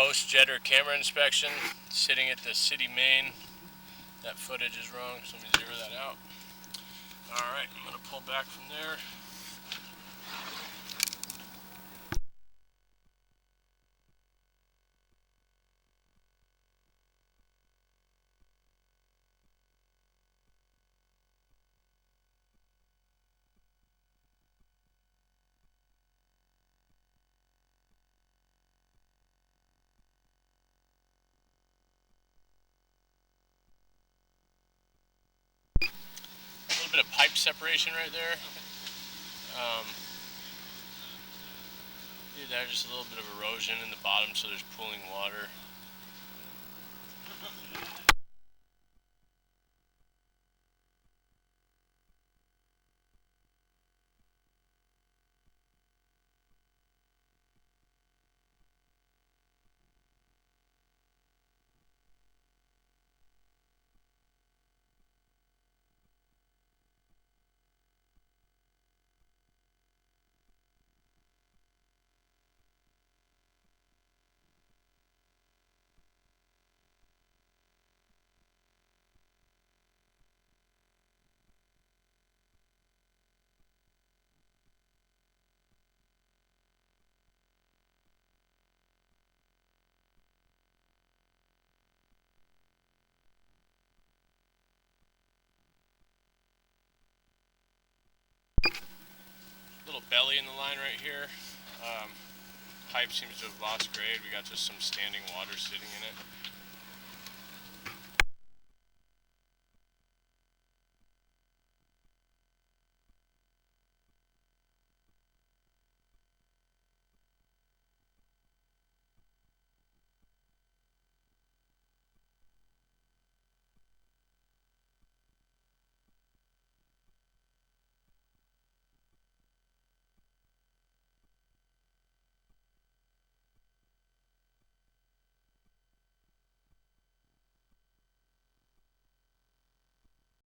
post-jetter camera inspection, sitting at the city main. That footage is wrong, so let me zero that out. Alright, I'm going to pull back from there. A little bit of pipe separation right there. There's just a little bit of erosion in the bottom, so there's pooling water. Little belly in the line right here. Pipe seems to have lost grade. We got just some standing water sitting in it.